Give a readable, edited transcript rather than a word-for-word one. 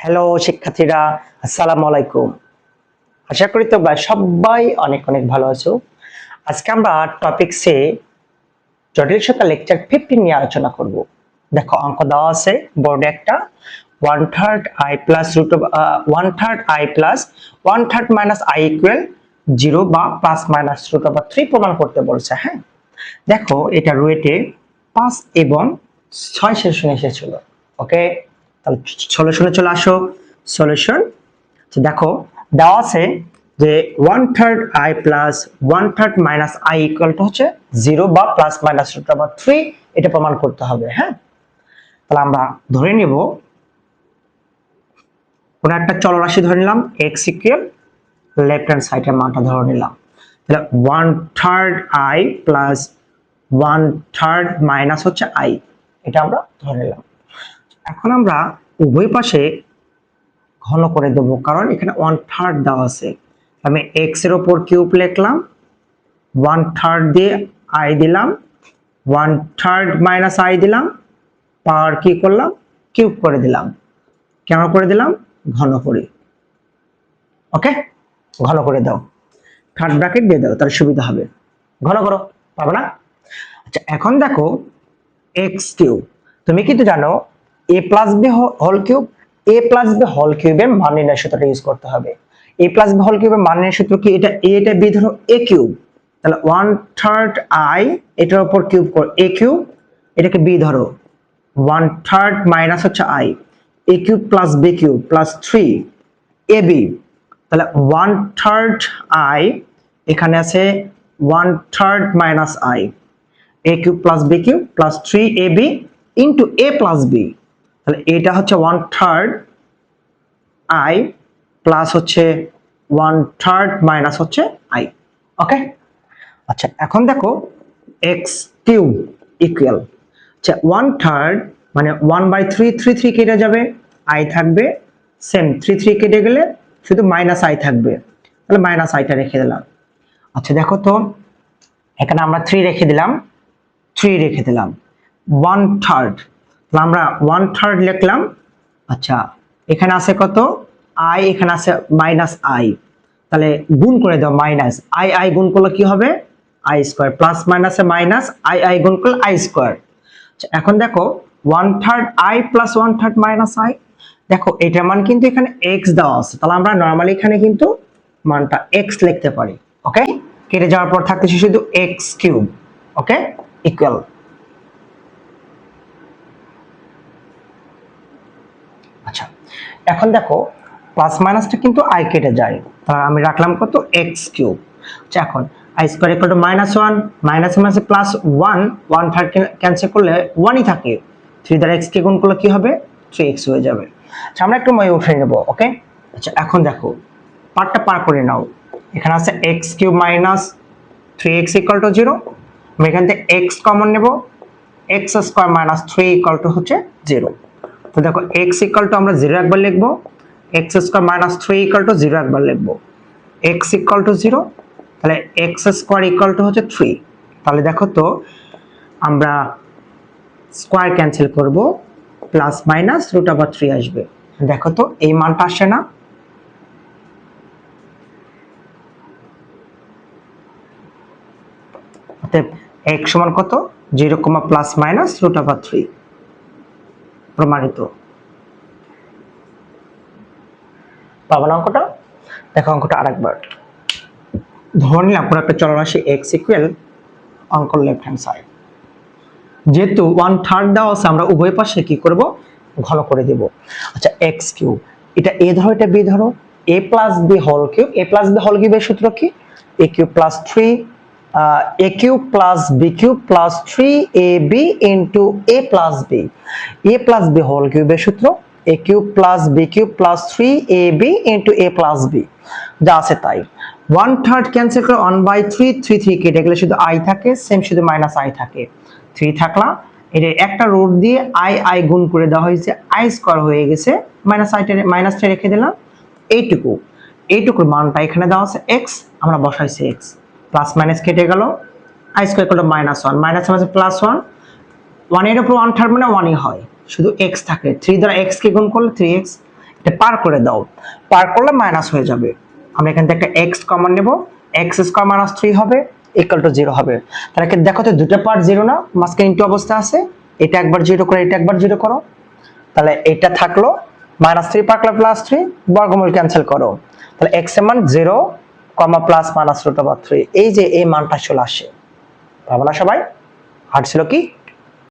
Hello শিক্ষার্থীরা, আসসালামু আলাইকুম। আশা করি তোমরা সবাই অনেক অনেক ভালো আছো। আজকে আমরা টপিকসে জটিল সংখ্যা লেকচার 15 নিয়ে আলোচনা করব। দেখো অঙ্ক দেওয়া আছে বোর্ডে একটা 1/3 i plus root of 1/3 i plus 1/3 minus i equal 0 বা প্লাস মাইনাস root over 3 প্রমাণ করতে বলছে। হ্যাঁ, দেখো এটা রুয়েটে 5 এবং 6 সেশনে এসেছিল। ওকে, তাহলে সলিউশনে চলে আসো। সলিউশন দেখো দেওয়া আছে যে 1/3 i plus 1/3 minus i equal to হচ্ছে 0 বা প্লাস মাইনাস রুট ওভার 3, এটা প্রমাণ করতে হবে। হ্যাঁ, তাহলে আমরা ধরে নিব কোন একটা চলরাশি ধরে নিলাম x ইকুয়াল লেফট হ্যান্ড সাইডের মানটা ধরে নিলাম। তাহলে 1/3 i প্লাস 1/3 মাইনাস হচ্ছে i, এটা আমরা ধরে নিলাম। এখন আমরা উভয় পাশে ঘন করে দেব, কারণ এখানে 1/3 দেওয়া আছে। আমি x এর উপর কিউব লিখলাম, 1/3 দিয়ে i দিলাম, 1/3 মাইনাস i দিলাম, পাওয়ার কি করলাম কিউব করে দিলাম। কেন করে দিলাম? ঘন করে। ওকে, ঘন করে দাও, থার্ড ব্র্যাকেট দিয়ে দাও, তাহলে সুবিধা হবে। ঘন করো, পারবে না? আচ্ছা, এখন দেখো x কিউব, তুমি কিন্তু জানো a plus b whole cube, a plus b whole কিউবের মান নির্ণয় সূত্রটা ইউজ করতে হবে। a প্লাস b হোল কিউবের মান নির্ণয় সূত্র কি? এটা a, এটা b, ধরো a কিউব, তাহলে 1/3 i এটার উপর কিউব কর a কিউব, এটাকে b ধরো, 1/3 মাইনাস হচ্ছে i, a cube plus b cube plus 3ab, তাহলে 1/3 i, এখানে আছে 1/3 minus i, a cube plus b cube plus 3ab into a plus b, তাহলে এটা হচ্ছে 1/3 i প্লাস হচ্ছে 1/3 মাইনাস হচ্ছে i। ওকে, আচ্ছা এখন দেখো x কিউব ইকুয়াল, আচ্ছা 1/3 মানে 1/3, 3 কেটে যাবে, i থাকবে সেম, 3 কেটে গেলে শুধু মাইনাস i থাকবে, তাহলে মাইনাস iটা রেখে দিলাম। আচ্ছা দেখো তো এখানে আমরা 3 রেখে দিলাম, 1/3, আমরা 1/3 লিখলাম। আচ্ছা এখানে আছে কত i, এখানে আছে মাইনাস i, তাহলে গুণ করে দাও, মাইনাস i গুণ করলে কি হবে i স্কয়ার, প্লাস মাইনাসে মাইনাস i গুণ করলে i স্কয়ার। আচ্ছা এখন দেখো 1/3 i প্লাস 1/3 মাইনাস i, দেখো এটার মান কিন্তু এখানে x দেওয়া আছে, তাহলে আমরা নরমালি এখানে কিন্তু মানটা x লিখতে পারি। ওকে, কেটে যাওয়ার পর থাকতেছে শুধু x কিউব। ওকে, ইকুয়াল, আচ্ছা এখন দেখো প্লাস মাইনাসটা কিন্তু i কেটে যায়, তাহলে আমি রাখলাম কত x কিউব। আচ্ছা এখন i square equal to -1, minus মাইনাসে প্লাস 1, 1/3 ক্যান্সেল করলে 1ই থাকে, 3 দ্বারা x কে গুণ করলে কি হবে 3x হয়ে যাবে। আচ্ছা আমরা একটু মই উঠে নেব। ওকে, আচ্ছা এখন দেখো পার্টটা পার করে নাও, এখানে আছে x cube minus 3x equal to 0, আমি এখান থেকে x কমন নেব, x square minus 3 equal to হচ্ছে 0। তো দেখো x ইকুয়াল টু আমরা 0 একবার লিখবো, x square minus 3 equal to 0 একবার লিখবো, x ইকুয়াল টু 0, তাহলে x স্কয়ার ইকুয়াল টু হচ্ছে 3, তাহলে দেখো তো আমরা স্কয়ার ক্যান্সেল করব, প্লাস মাইনাস রুট ওভার 3 আসবে। দেখো তো এই মানটা আসে না? অতএব x সমান কত 0, প্লাস মাইনাস রুট ওভার 3, প্রমাণিত। পাবো না অঙ্কটা? দেখো অঙ্কটা আরেকবার ধরে নিলাম কোনো একটা চলরাশি x ইকুয়াল অঙ্ক লেফট হ্যান্ড সাইড, যেহেতু 1/3 দেওয়া আছে আমরা উভয় পাশে কি করব ঘন করে দেব। আচ্ছা x কিউব, এটা a ধরো এটা b ধরো, a plus b whole cube, a plus b whole কিউবের সূত্র কি a cube plus 3 a cube plus b cube plus 3ab into a plus b, a plus b whole কিউবের সূত্র a cube plus b cube plus 3ab into a plus b, যা আছে তাই। 1/3 cancel করে 1/3, 3 কেটে গেলে শুধু i থাকে, সেম শুধু মাইনাস i থাকে, 3 থাকলা, এটা একটা রুট দিয়ে i গুণ করে দেওয়া হয়েছে, i স্কয়ার হয়ে গেছে, মাইনাসটা রেখে দিলাম, এইটুকুর মানটা এখানে দেওয়া আছে x, আমরা বসাইছি x, প্লাস মাইনাস কেটে গেল, i square equal to -1, minus minus plus 1, 1 এর উপর 1/3 মানে 1ই হয়, শুধু x থাকে, 3 দ্বারা x কে গুণ করলে 3x, এটা পার করে দাও, পার করলে মাইনাস হয়ে যাবে। আমরা এখান থেকে একটা x কমন নেব, x স্কয়ার মাইনাস 3 হবে ইকুয়াল টু 0 হবে। তাহলে কি দেখো তো দুটো পার্ট 0 না, মাঝখানে ইনটু অবস্থা আছে, এটা একবার 0 করো, এটা একবার 0 করো, তাহলে এটা থাকলো -3 পার করলে +3, বর্গমূল ক্যান্সেল করো, তাহলে x এর মান 0, প্লাস মাইনাস √3, এই যে এই মানটা চলে আসে। পাবো না সবাই? আর ছিল কি